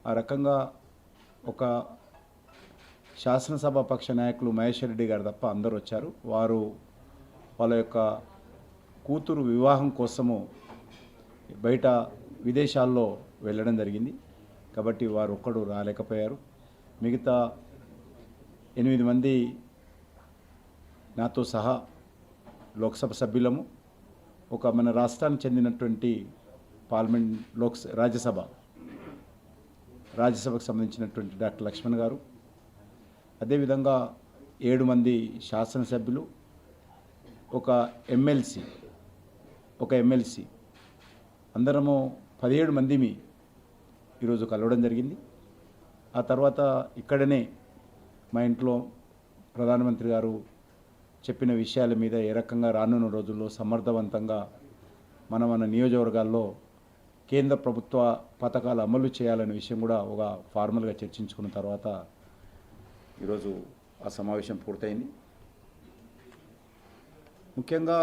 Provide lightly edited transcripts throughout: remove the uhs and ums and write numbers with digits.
ఆ రకంగా ఒక శాసనసభ పక్ష నాయకులు మహేశ్వర్ రెడ్డి గారు తప్ప అందరూ వచ్చారు. వారు వాళ్ళ యొక్క కూతురు వివాహం కోసము బయట విదేశాల్లో వెళ్ళడం జరిగింది కాబట్టి వారు ఒక్కడు రాలేకపోయారు. మిగతా 8 మంది నాతో సహా లోక్సభ సభ్యులము, ఒక మన రాష్ట్రానికి చెందినటువంటి పార్లమెంట్ రాజ్యసభకు సంబంధించినటువంటి డాక్టర్ లక్ష్మణ్ గారు, అదేవిధంగా 7 మంది శాసనసభ్యులు, ఒక ఎమ్మెల్సీ అందరము 17 మందిమి ఈరోజు కలవడం జరిగింది. ఆ తర్వాత ఇక్కడనే మా ఇంట్లో ప్రధానమంత్రి గారు చెప్పిన విషయాల మీద ఏ రకంగా రానున్న రోజుల్లో సమర్థవంతంగా మన నియోజకవర్గాల్లో కేంద్ర ప్రభుత్వ పథకాలు అమలు చేయాలనే విషయం కూడా ఒక ఫార్మల్గా చర్చించుకున్న తర్వాత ఈరోజు ఆ సమావేశం పూర్తయింది. ముఖ్యంగా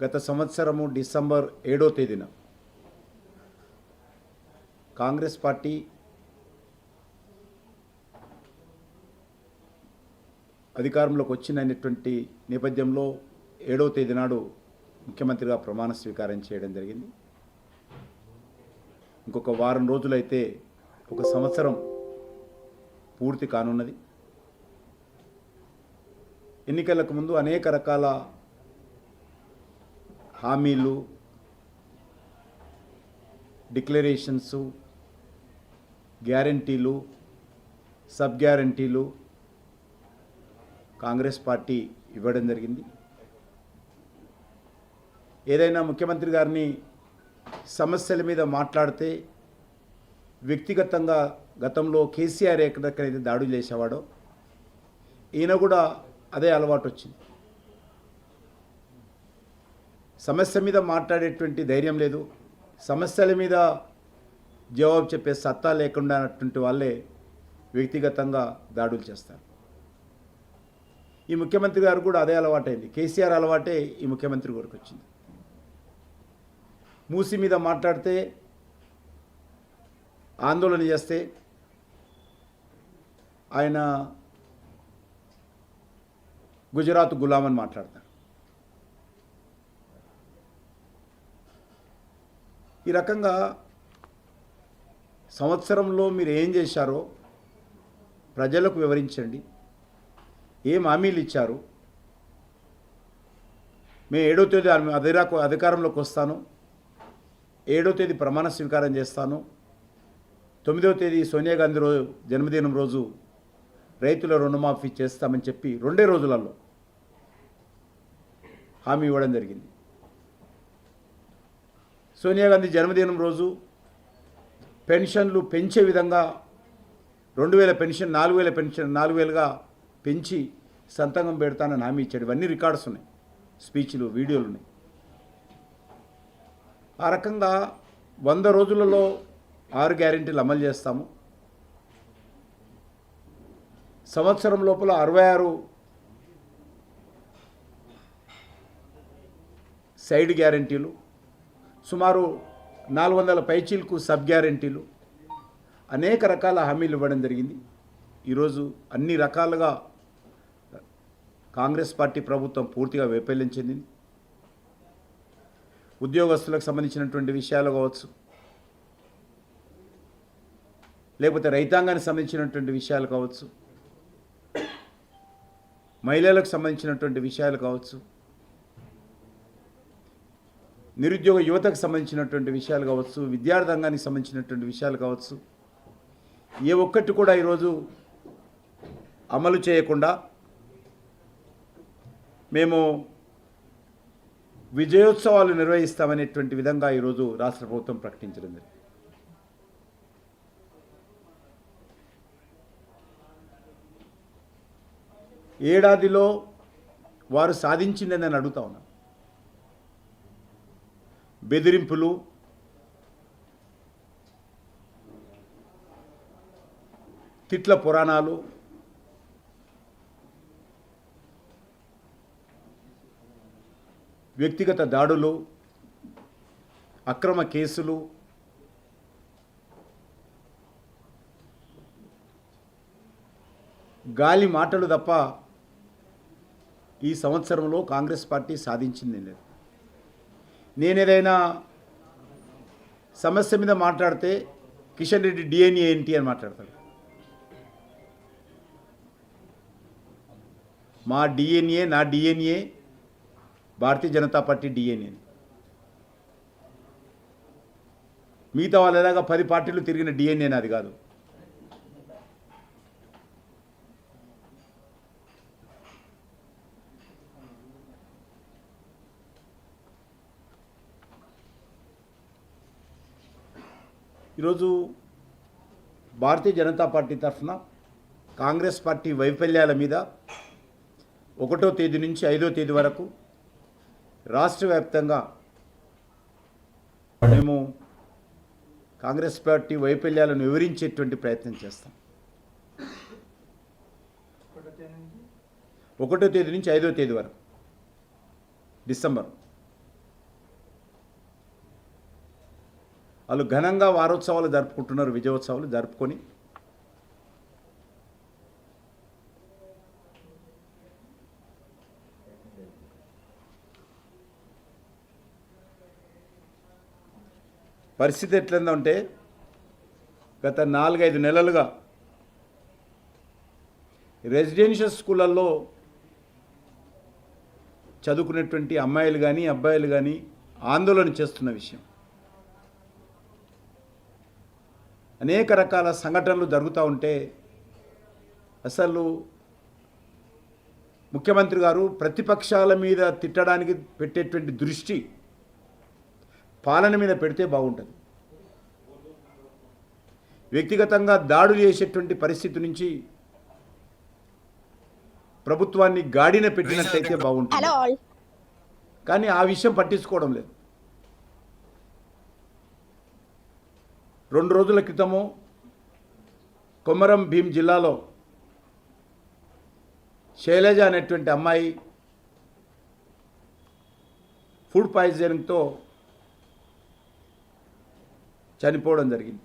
గత సంవత్సరము డిసెంబర్ 7వ తేదీన కాంగ్రెస్ పార్టీ అధికారంలోకి వచ్చినటువంటి నేపథ్యంలో 7వ తేదీ నాడు ముఖ్యమంత్రిగా ప్రమాణ స్వీకారం చేయడం జరిగింది. ఇంకొక వారం రోజులైతే ఒక సంవత్సరం పూర్తి కానున్నది. ఎన్నికలకు ముందు అనేక రకాల హామీలు, డిక్లరేషన్స్, గ్యారంటీలు, సబ్ గ్యారంటీలు కాంగ్రెస్ పార్టీ ఇవ్వడం జరిగింది. ఏదైనా ముఖ్యమంత్రి గారిని సమస్యల మీద మాట్లాడితే వ్యక్తిగతంగా గతంలో కేసీఆర్ ఎక్కడెక్కడైతే దాడులు చేసేవాడో ఈయన కూడా అదే అలవాటు వచ్చింది. సమస్య మీద మాట్లాడేటువంటి ధైర్యం లేదు, సమస్యల మీద జవాబు చెప్పే సత్తా లేకుండా అన్నటువంటి వాళ్ళే వ్యక్తిగతంగా దాడులు చేస్తారు. ఈ ముఖ్యమంత్రి గారు కూడా అదే అలవాటైంది. కేసీఆర్ అలవాటే ఈ ముఖ్యమంత్రి గారికి వచ్చింది. మూసి మీద మాట్లాడితే, ఆందోళన చేస్తే ఆయన గుజరాత్ గులాం అని మాట్లాడతారు. ఈ రకంగా సంవత్సరంలో మీరు ఏం చేశారో ప్రజలకు వివరించండి, ఏం హామీలు ఇచ్చారు. మేము 7వ తేదీ అధికారంలోకి వస్తాను, 7వ తేదీ ప్రమాణ స్వీకారం చేస్తాను, 9వ తేదీ సోనియా గాంధీ జన్మదినం రోజు రైతుల రుణమాఫీ చేస్తామని చెప్పి 2 రోజులలో హామీ ఇవ్వడం జరిగింది. సోనియా గాంధీ జన్మదినం రోజు పెన్షన్లు పెంచే విధంగా 2000 పెన్షన్ 4000 పెన్షన్ 4000గా పెంచి సంతకం పెడతానని హామీ ఇచ్చాడు. ఇవన్నీ రికార్డ్స్ ఉన్నాయి, స్పీచ్లు, వీడియోలు ఉన్నాయి. ఆ రకంగా 100 రోజులలో 6 గ్యారెంటీలు అమలు చేస్తాము. సంవత్సరం లోపల 66 సైడ్ గ్యారెంటీలు, సుమారు 400 పైచీలకు సబ్ గ్యారెంటీలు, అనేక రకాల హామీలు ఇవ్వడం జరిగింది. ఈరోజు అన్ని రకాలుగా కాంగ్రెస్ పార్టీ ప్రభుత్వం పూర్తిగా వైఫల్యం చెందింది. ఉద్యోగస్తులకు సంబంధించినటువంటి విషయాలు కావచ్చు, లేకపోతే రైతాంగానికి సంబంధించినటువంటి విషయాలు కావచ్చు, మహిళలకు సంబంధించినటువంటి విషయాలు కావచ్చు, నిరుద్యోగ యువతకు సంబంధించినటువంటి విషయాలు కావచ్చు, విద్యార్థంగానికి సంబంధించినటువంటి విషయాలు కావచ్చు, ఏ ఒక్కటి కూడా ఈరోజు అమలు చేయకుండా మేము విజయోత్సవాలు నిర్వహిస్తామనేటువంటి విధంగా ఈరోజు రాష్ట్ర ప్రభుత్వం ప్రకటించడం జరిగింది. ఏడాదిలో వారు సాధించిందని నేను అడుగుతా ఉన్నా. బెదిరింపులు, తిట్ల పురాణాలు, వ్యక్తిగత దాడులు, అక్రమ కేసులు, గాలి మాటలు తప్ప ఈ సంవత్సరంలో కాంగ్రెస్ పార్టీ సాధించింది లేదు. నేనేదైనా సమస్య మీద మాట్లాడితే కిషన్ రెడ్డి డిఎన్ఏ ఏంటి అని మాట్లాడతాడు. మా డిఎన్ఏ, నా DNA Bharatiya Janata party DNA. మిగతా వాళ్ళలాగా 10 పార్టీలు తిరిగిన డిఎన్ఏ నాది కాదు. ఈరోజు భారతీయ జనతా పార్టీ తరఫున కాంగ్రెస్ పార్టీ వైఫల్యాల మీద 1వ తేదీ నుంచి 5వ తేదీ వరకు రాష్ట్ర వ్యాప్తంగా మేము కాంగ్రెస్ పార్టీ వైఫల్యాలను వివరించేటువంటి ప్రయత్నం చేస్తాం. 1వ తేదీ నుంచి 5వ తేదీ వరకు డిసెంబర్. వాళ్ళు ఘనంగా వారోత్సవాలు జరుపుకుంటున్నారు, విజయోత్సవాలు జరుపుకొని పరిస్థితి ఎట్లందంటే గత 4-5 నెలలుగా రెసిడెన్షియల్ స్కూళ్ళల్లో చదువుకునేటువంటి అమ్మాయిలు కానీ అబ్బాయిలు కానీ ఆందోళన చేస్తున్న విషయం. అనేక రకాల సంఘటనలు జరుగుతూ ఉంటే అసలు ముఖ్యమంత్రి గారు ప్రతిపక్షాల మీద తిట్టడానికి పెట్టేటువంటి దృష్టి పాలన మీద పెడితే బాగుంటుంది. వ్యక్తిగతంగా దాడులు చేసేటువంటి పరిస్థితి నుంచి ప్రభుత్వాన్ని గాడిన పెట్టినట్లయితే బాగుంటుంది. కానీ ఆ విషయం పట్టించుకోవడం లేదు. 2 రోజుల క్రితము కొమరం భీం జిల్లాలో శైలజ అనేటువంటి అమ్మాయి ఫుడ్ పాయిజనింగ్తో చనిపోవడం జరిగింది.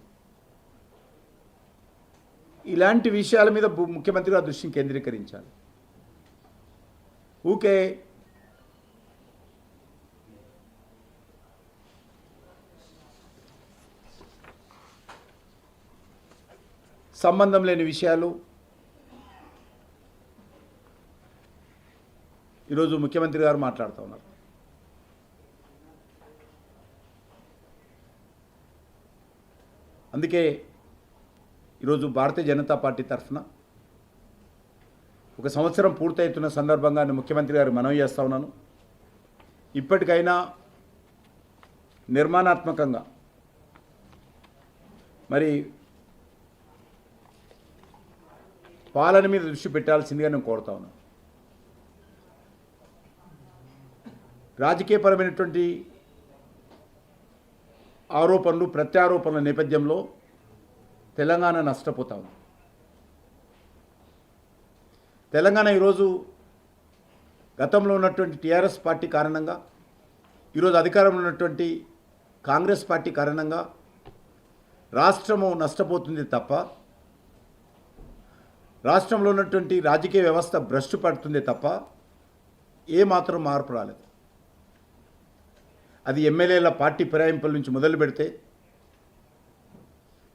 ఇలాంటి విషయాల మీద ముఖ్యమంత్రి గారు దృష్టిని కేంద్రీకరించాలి. ఊకే సంబంధం లేని విషయాలు ఈరోజు ముఖ్యమంత్రి గారు మాట్లాడుతూ ఉన్నారు. అందుకే ఈరోజు భారతీయ జనతా పార్టీ తరఫున 1 సంవత్సరం పూర్తవుతున్న సందర్భంగా ముఖ్యమంత్రి గారు మనవి చేస్తూ ఉన్నాను. ఇప్పటికైనా నిర్మాణాత్మకంగా మరి పాలన మీద దృష్టి పెట్టాల్సిందిగా నేను కోరుతా ఉన్నాను. రాజకీయపరమైనటువంటి ఆరోపణలు ప్రత్యారోపణల నేపథ్యంలో తెలంగాణ నష్టపోతా ఉంది. తెలంగాణ ఈరోజు గతంలో ఉన్నటువంటి టీఆర్ఎస్ పార్టీ కారణంగా, ఈరోజు అధికారంలో ఉన్నటువంటి కాంగ్రెస్ పార్టీ కారణంగా రాష్ట్రము నష్టపోతుంది తప్ప రాష్ట్రంలో ఉన్నటువంటి రాజకీయ వ్యవస్థ భ్రష్టు పడుతుంది తప్ప ఏమాత్రం మార్పు రాలేదు. అది ఎమ్మెల్యేల పార్టీ ఫిరాయింపుల నుంచి మొదలు పెడితే,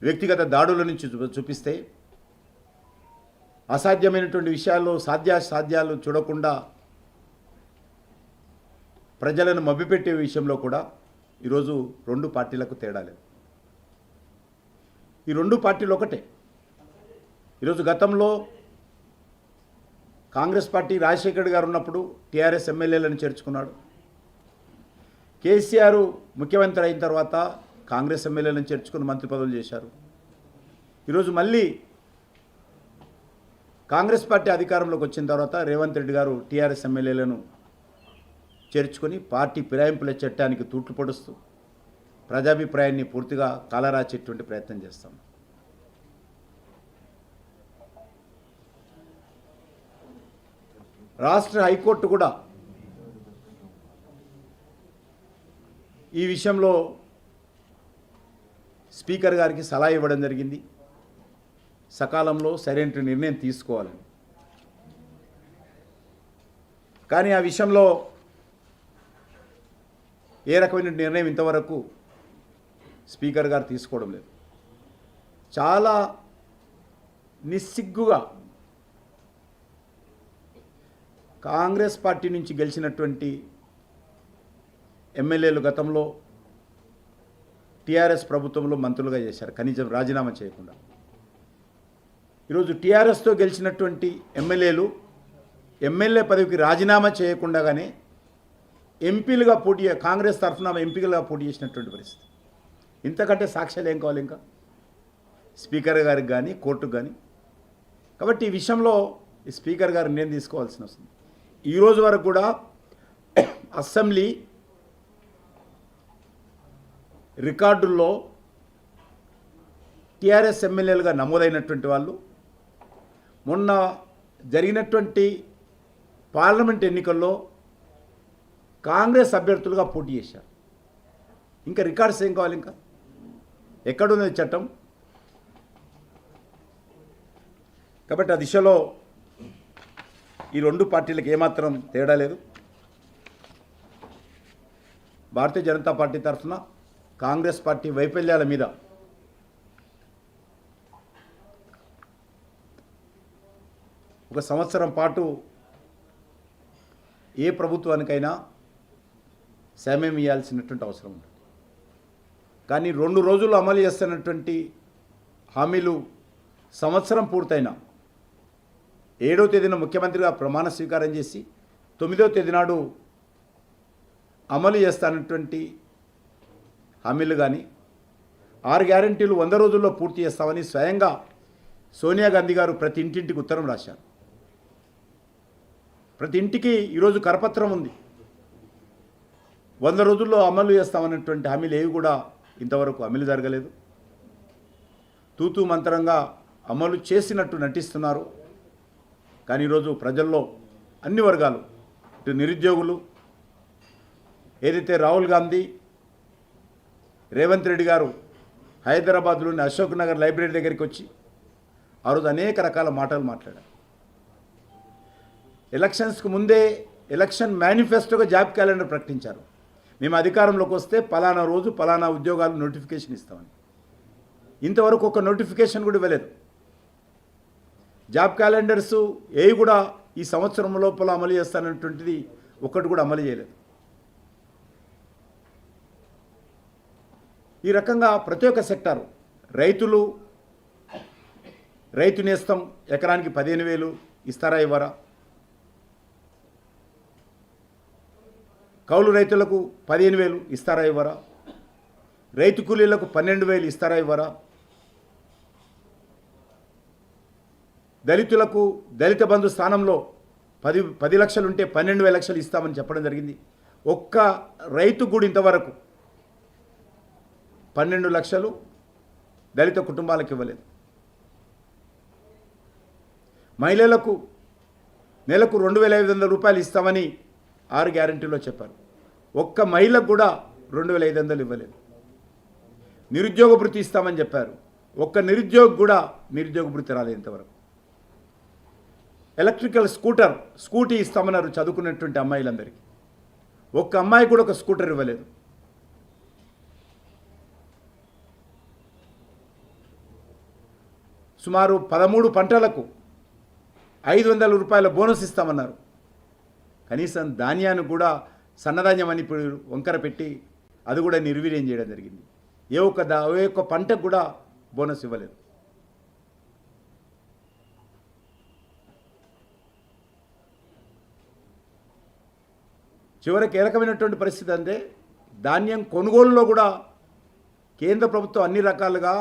వ్యక్తిగత దాడుల నుంచి చూపిస్తే, అసాధ్యమైనటువంటి విషయాల్లో సాధ్యాలు చూడకుండా ప్రజలను మభ్యపెట్టే విషయంలో కూడా ఈరోజు 2 పార్టీలకు తేడా లేదు. ఈ 2 పార్టీలు ఒకటే. ఈరోజు గతంలో కాంగ్రెస్ పార్టీ రాజశేఖర్ గారు ఉన్నప్పుడు టీఆర్ఎస్ ఎమ్మెల్యేలను చేర్చుకున్నాడు. కేసీఆర్ ముఖ్యమంత్రి అయిన తర్వాత కాంగ్రెస్ ఎమ్మెల్యేలను చేర్చుకుని మంత్రి పదవులు చేశారు. ఈరోజు మళ్ళీ కాంగ్రెస్ పార్టీ అధికారంలోకి వచ్చిన తర్వాత రేవంత్ రెడ్డి గారు టీఆర్ఎస్ ఎమ్మెల్యేలను చేర్చుకొని పార్టీ ఫిరాయింపుల చట్టానికి తూట్లు పొడుస్తూ ప్రజాభిప్రాయాన్ని పూర్తిగా కాలరాచేటువంటి ప్రయత్నం చేస్తాం. రాష్ట్ర హైకోర్టు కూడా ఈ విషయంలో స్పీకర్ గారికి సలహా ఇవ్వడం జరిగింది. సకాలంలో సరైన నిర్ణయం తీసుకోవాలని. కానీ ఆ విషయంలో ఏ రకమైన నిర్ణయం ఇంతవరకు స్పీకర్ గారు తీసుకోవడం లేదు. చాలా నిస్సిగ్గుగా కాంగ్రెస్ పార్టీ నుంచి గెలిచినటువంటి ఎమ్మెల్యేలు గతంలో టీఆర్ఎస్ ప్రభుత్వంలో మంత్రులుగా చేశారు, కనీసం రాజీనామా చేయకుండా. ఈరోజు టీఆర్ఎస్తో గెలిచినటువంటి ఎమ్మెల్యేలు ఎమ్మెల్యే పదవికి రాజీనామా చేయకుండానే ఎంపీలుగా కాంగ్రెస్ తరఫున ఎంపీలుగా పోటీ చేసినటువంటి పరిస్థితి. ఇంతకంటే సాక్ష్యాలు ఏం కావాలి ఇంకా స్పీకర్ గారికి కానీ కోర్టుకు కానీ? కాబట్టి ఈ విషయంలో స్పీకర్ గారు నిర్ణయం తీసుకోవాల్సిన వస్తుంది. ఈరోజు వరకు కూడా అసెంబ్లీ రికార్డుల్లో టీఆర్ఎస్ ఎమ్మెల్యేలుగా నమోదైనటువంటి వాళ్ళు మొన్న జరిగినటువంటి పార్లమెంట్ ఎన్నికల్లో కాంగ్రెస్ అభ్యర్థులుగా పోటీ చేశారు. ఇంకా రికార్డ్స్ ఏం కావాలి? ఇంకా ఎక్కడున్నది చట్టం? కాబట్టి ఆ దిశలో ఈ రెండు పార్టీలకు ఏమాత్రం తేడా లేదు. భారతీయ జనతా పార్టీ తరఫున కాంగ్రెస్ పార్టీ వైఫల్యాల మీద ఒక సంవత్సరం పాటు ఏ ప్రభుత్వానికైనా సమయం ఇవ్వాల్సినటువంటి అవసరం ఉంటుంది. కానీ 2 రోజుల్లో అమలు చేస్తున్నటువంటి హామీలు సంవత్సరం పూర్తయినా 7వ తేదీన ముఖ్యమంత్రిగా ప్రమాణ స్వీకారం చేసి 9వ తేదీ నాడు అమలు చేస్తానటువంటి హామీలు కానీ 6 గ్యారెంటీలు 100 రోజుల్లో పూర్తి చేస్తామని స్వయంగా సోనియా గాంధీ గారు ప్రతి ఇంటింటికి ఉత్తరం రాశారు. ప్రతి ఇంటికి ఈరోజు కరపత్రం ఉంది. 100 రోజుల్లో అమలు చేస్తామన్నటువంటి హామీలు ఏవి కూడా ఇంతవరకు అమలు జరగలేదు. తూతూ మంత్రంగా అమలు చేసినట్టు నటిస్తున్నారు. కానీ ఈరోజు ప్రజల్లో అన్ని వర్గాలు, ఇటు నిరుద్యోగులు, ఏదైతే రాహుల్ గాంధీ రేవంత్ రెడ్డి గారు హైదరాబాద్లోని అశోక్ నగర్ లైబ్రరీ దగ్గరికి వచ్చి ఆ రోజు అనేక రకాల మాటలు మాట్లాడారు. ఎలక్షన్స్కు ముందే ఎలక్షన్ మేనిఫెస్టోగా జాబ్ క్యాలెండర్ ప్రకటించారు. మేము అధికారంలోకి వస్తే పలానా రోజు పలానా ఉద్యోగాలు నోటిఫికేషన్ ఇస్తామని. ఇంతవరకు ఒక నోటిఫికేషన్ కూడా ఇవ్వలేదు. జాబ్ క్యాలెండర్స్ ఏవి కూడా ఈ సంవత్సరం లోపల అమలు చేస్తానటువంటిది ఒక్కటి కూడా అమలు చేయలేదు. ఈ రకంగా ప్రతి ఒక్క సెక్టారు, రైతు నేస్తం ఎకరానికి 15,000 ఇస్తారా ఇవ్వరా? కౌలు రైతులకు 15,000 ఇస్తారా ఇవ్వరా? రైతు కూలీలకు 12,000 ఇస్తారా ఇవ్వరా? దళితులకు దళిత బంధు స్థానంలో 10 లక్షలు ఉంటే 12,000 లక్షలు ఇస్తామని చెప్పడం జరిగింది. ఒక్క రైతు కూడా ఇంతవరకు 12 లక్షలు దళిత కుటుంబాలకు ఇవ్వలేదు. మహిళలకు నెలకు 2,500 రూపాయలు ఇస్తామని 6 గ్యారెంటీలో చెప్పారు. ఒక్క మహిళకు కూడా 2,500 ఇవ్వలేదు. నిరుద్యోగ భృతి ఇస్తామని చెప్పారు. ఒక్క నిరుద్యోగి కూడా నిరుద్యోగ భృతి రాలేదు ఇంతవరకు. ఎలక్ట్రికల్ స్కూటీ ఇస్తామన్నారు చదువుకున్నటువంటి అమ్మాయిలందరికీ. ఒక్క అమ్మాయి కూడా ఒక స్కూటర్ ఇవ్వలేదు. సుమారు 13 పంటలకు 500 రూపాయల బోనస్ ఇస్తామన్నారు. కనీసం ధాన్యాన్ని కూడా సన్నధాన్యం అని ఇప్పుడు వంకర పెట్టి అది కూడా నిర్వీర్యం చేయడం జరిగింది. ఏ ఒక్క పంటకు కూడా బోనస్ ఇవ్వలేదు. చివరికి ఏ రకమైనటువంటి పరిస్థితి అంటే ధాన్యం కొనుగోలులో కూడా కేంద్ర ప్రభుత్వం అన్ని రకాలుగా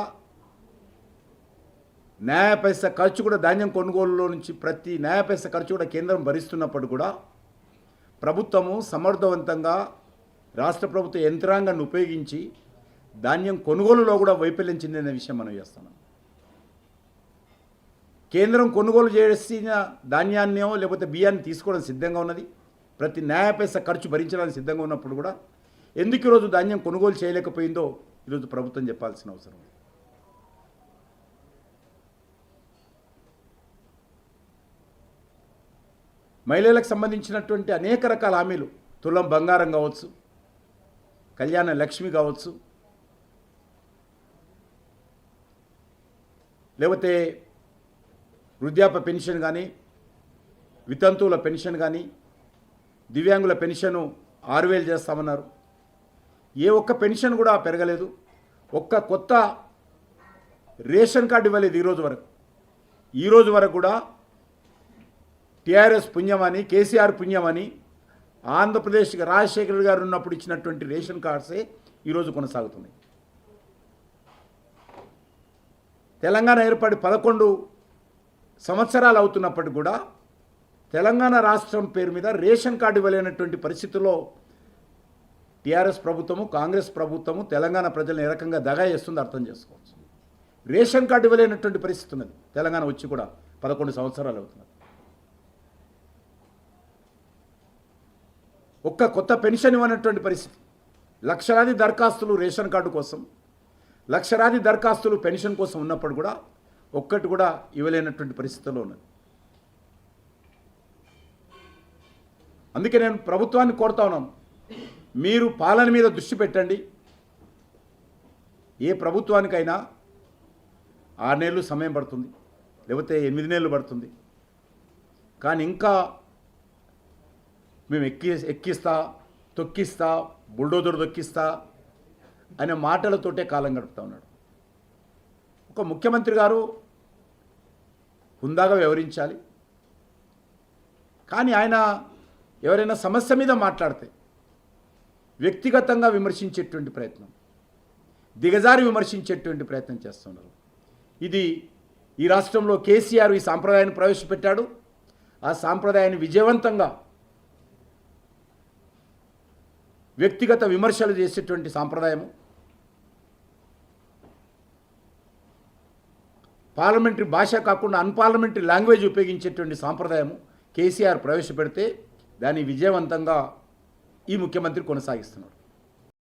న్యాయ పైసా ఖర్చు కూడా ధాన్యం కొనుగోలులో నుంచి ప్రతి న్యాయ పైసా ఖర్చు కూడా కేంద్రం భరిస్తున్నప్పుడు కూడా ప్రభుత్వము సమర్థవంతంగా రాష్ట్ర ప్రభుత్వ యంత్రాంగాన్ని ఉపయోగించి ధాన్యం కొనుగోలులో కూడా వైఫల్యం చెందిన విషయం మనం చేస్తున్నాం. కేంద్రం కొనుగోలు చేసిన ధాన్యాన్నో లేకపోతే బియ్యాన్ని తీసుకోవడం సిద్ధంగా ఉన్నది. ప్రతి న్యాయ పైసా ఖర్చు భరించడానికి సిద్ధంగా ఉన్నప్పుడు కూడా ఎందుకు ఈరోజు ధాన్యం కొనుగోలు చేయలేకపోయిందో ఈరోజు ప్రభుత్వం చెప్పాల్సిన అవసరం ఉంది. మహిళలకు సంబంధించినటువంటి అనేక రకాల హామీలు, తులం బంగారం కావచ్చు, కళ్యాణ లక్ష్మి కావచ్చు, లేకపోతే వృద్ధాప్య పెన్షన్ కానీ, వితంతువుల పెన్షన్ కానీ, దివ్యాంగుల పెన్షను 6,000 చేస్తామన్నారు. ఏ ఒక్క పెన్షన్ కూడా పెరగలేదు. ఒక్క కొత్త రేషన్ కార్డు ఇవ్వలేదు ఈ రోజు వరకు కూడా టీఆర్ఎస్ పుణ్యమని, కేసీఆర్ పుణ్యమని, ఆంధ్రప్రదేశ్కి రాజశేఖర్ గారు ఉన్నప్పుడు ఇచ్చినటువంటి రేషన్ కార్డ్సే ఈరోజు కొనసాగుతున్నాయి. తెలంగాణ ఏర్పడి 11 సంవత్సరాలు అవుతున్నప్పటికీ కూడా తెలంగాణ రాష్ట్రం పేరు మీద రేషన్ కార్డు ఇవ్వలేనటువంటి పరిస్థితుల్లో టీఆర్ఎస్ ప్రభుత్వము, కాంగ్రెస్ ప్రభుత్వము తెలంగాణ ప్రజలను ఏ రకంగా దగా చేస్తుందో అర్థం చేసుకోవచ్చు. రేషన్ కార్డు ఇవ్వలేనటువంటి పరిస్థితి ఉన్నది. తెలంగాణ వచ్చి కూడా 11 సంవత్సరాలు అవుతున్నది. ఒక్క కొత్త పెన్షన్ ఇవ్వనటువంటి పరిస్థితి. లక్షలాది దరఖాస్తులు రేషన్ కార్డు కోసం, లక్షలాది దరఖాస్తులు పెన్షన్ కోసం ఉన్నప్పుడు కూడా ఒక్కటి కూడా ఇవ్వలేనటువంటి పరిస్థితుల్లో ఉన్నది. అందుకే నేను ప్రభుత్వాన్ని కోరుతా ఉన్నాను, మీరు పాలన మీద దృష్టి పెట్టండి. ఏ ప్రభుత్వానికైనా 6 నెలలు సమయం పడుతుంది, లేకపోతే 8 నెలలు పడుతుంది. కానీ ఇంకా మేము ఎక్కిస్తా, తొక్కిస్తా, బుల్డోజర్ తొక్కిస్తా అనే మాటలతోటే కాలం గడుపుతూ ఉన్నాడు. ఒక ముఖ్యమంత్రి గారు హుందాగా వ్యవహరించాలి. కానీ ఆయన ఎవరైనా సమస్య మీద మాట్లాడితే వ్యక్తిగతంగా విమర్శించేటువంటి ప్రయత్నం, దిగజారి విమర్శించేటువంటి ప్రయత్నం చేస్తున్నారు. ఇది ఈ రాష్ట్రంలో కేసీఆర్ ఈ సాంప్రదాయాన్ని ప్రవేశపెట్టాడు. ఆ సాంప్రదాయాన్ని విజయవంతంగా వ్యక్తిగత విమర్శలు చేసేటువంటి సాంప్రదాయము, పార్లమెంటరీ భాష కాకుండా అన్పార్లమెంటరీ లాంగ్వేజ్ ఉపయోగించేటువంటి సాంప్రదాయము కేసీఆర్ ప్రవేశపెడితే దాన్ని విజయవంతంగా ఈ ముఖ్యమంత్రి కొనసాగిస్తున్నారు.